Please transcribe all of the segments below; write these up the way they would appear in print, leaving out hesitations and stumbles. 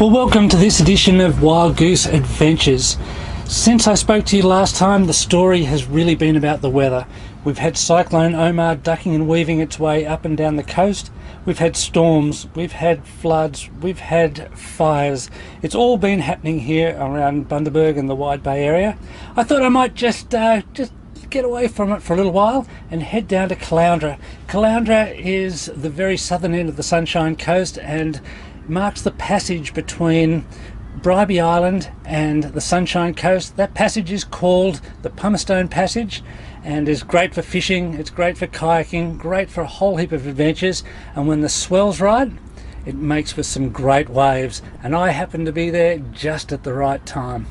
Well, welcome to this edition of Wild Goose Adventures. Since I spoke to you last time, the story has really been about the weather. We've had Cyclone Oma ducking and weaving its way up and down the coast. We've had storms, we've had floods, we've had fires. It's all been happening here around Bundaberg and the Wide Bay area. I thought I might just get away from it for a little while and head down to Caloundra. Caloundra is the very southern end of the Sunshine Coast and marks the passage between Bribie Island and the Sunshine Coast. That passage is called the Pumicestone Passage and is great for fishing, it's great for kayaking, great for a whole heap of adventures, and when the swell's right, it makes for some great waves, and I happen to be there just at the right time.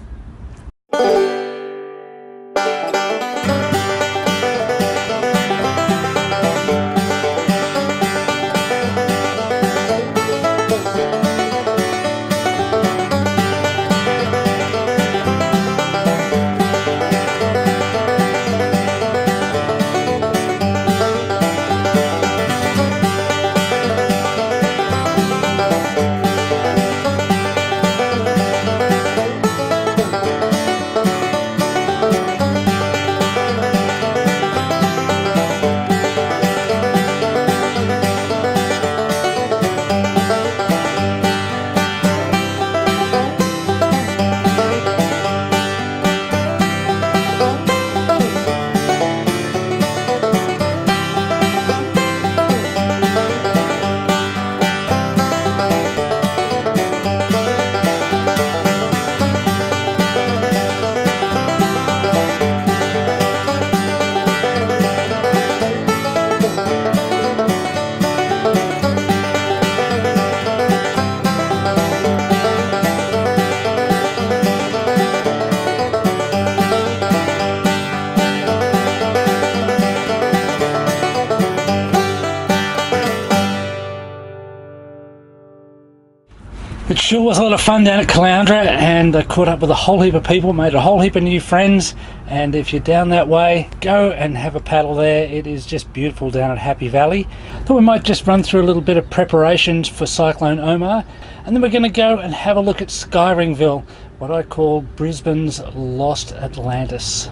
It sure was a lot of fun down at Caloundra, and I caught up with a whole heap of people, made a whole heap of new friends, and if you're down that way, go and have a paddle there. It is just beautiful down at Happy Valley. Thought we might just run through a little bit of preparations for Cyclone Oma, and then we're going to go and have a look at Skyringville, what I call Brisbane's Lost Atlantis.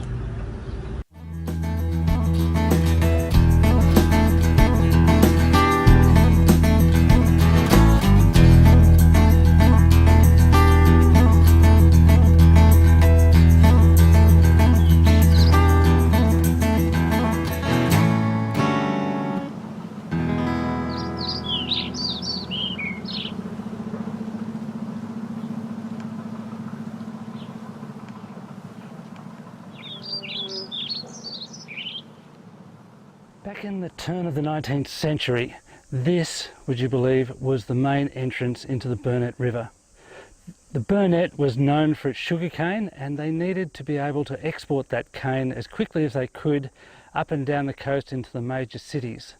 Back in the turn of the 19th century, this, would you believe, was the main entrance into the Burnett River. The Burnett was known for its sugarcane, and they needed to be able to export that cane as quickly as they could up and down the coast into the major cities.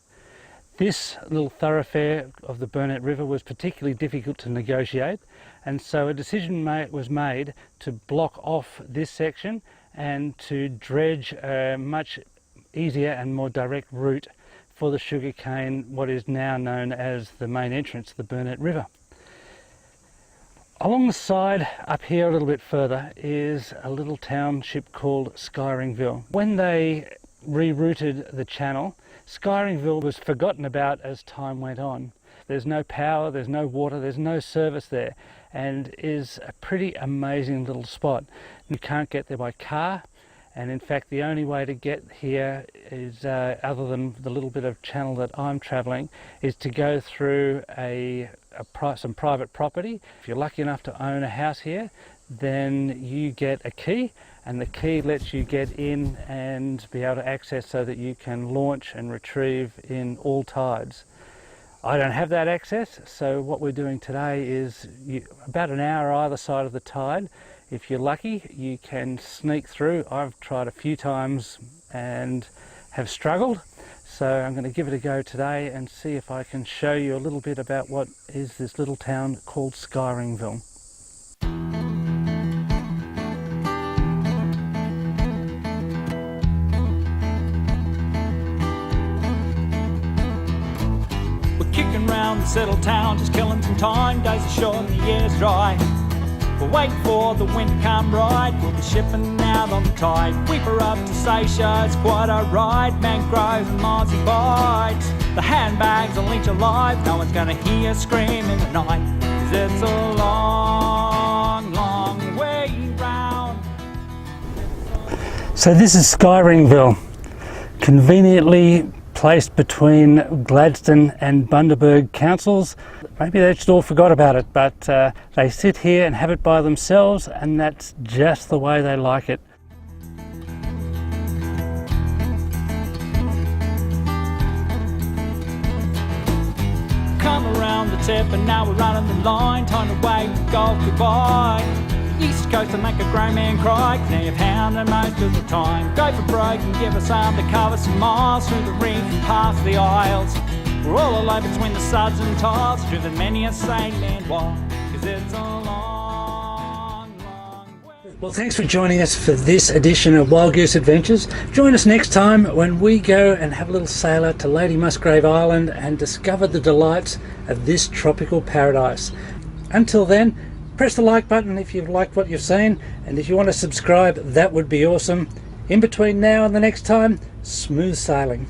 This little thoroughfare of the Burnett River was particularly difficult to negotiate, and so a decision was made to block off this section and to dredge a much easier and more direct route for the sugarcane, what is now known as the main entrance to the Burnett River. Along the side, up here a little bit further, is a little township called Skyringville. When they rerouted the channel, Skyringville was forgotten about as time went on. There's no power, there's no water, there's no service there, and is a pretty amazing little spot. You can't get there by car, and in fact the only way to get here is, other than the little bit of channel that I'm travelling, is to go through some private property. If you're lucky enough to own a house here, then you get a key, and the key lets you get in and be able to access so that you can launch and retrieve in all tides. I don't have that access, so what we're doing today is about an hour either side of the tide. If you're lucky, you can sneak through. I've tried a few times and have struggled, so I'm going to give it a go today and see if I can show you a little bit about what is this little town called Skyringville. We're kicking round around the settled town, just killing some time. Days are short and the air's dry. We're waiting for the wind to come right. We'll be shipping out on the tide. Weep her up to Seisha, it's quite a ride. Mangroves and Mozzie bites. The handbags will eat you alive. No one's gonna hear scream in the night, 'cause it's a long, long way round. So this is Skyringville, conveniently placed between Gladstone and Bundaberg councils. Maybe they just all forgot about it, but they sit here and have it by themselves, and that's just the way they like it. Come around the tip and now we're running the line. Time to wave the golf goodbye. East Coast to make a grown man cry, 'cause now you've hounded most of the time. Go for broke and give us arm to cover some miles through the ring and past the aisles. We're all alone between the suds and tiles, driven many a sane man wild, 'cause it's a long, long way. Well, thanks for joining us for this edition of Wild Goose Adventures. Join us next time when we go and have a little sail out to Lady Musgrave Island and discover the delights of this tropical paradise. Until then, press the like button if you've liked what you've seen, and if you want to subscribe, that would be awesome. In between now and the next time, smooth sailing.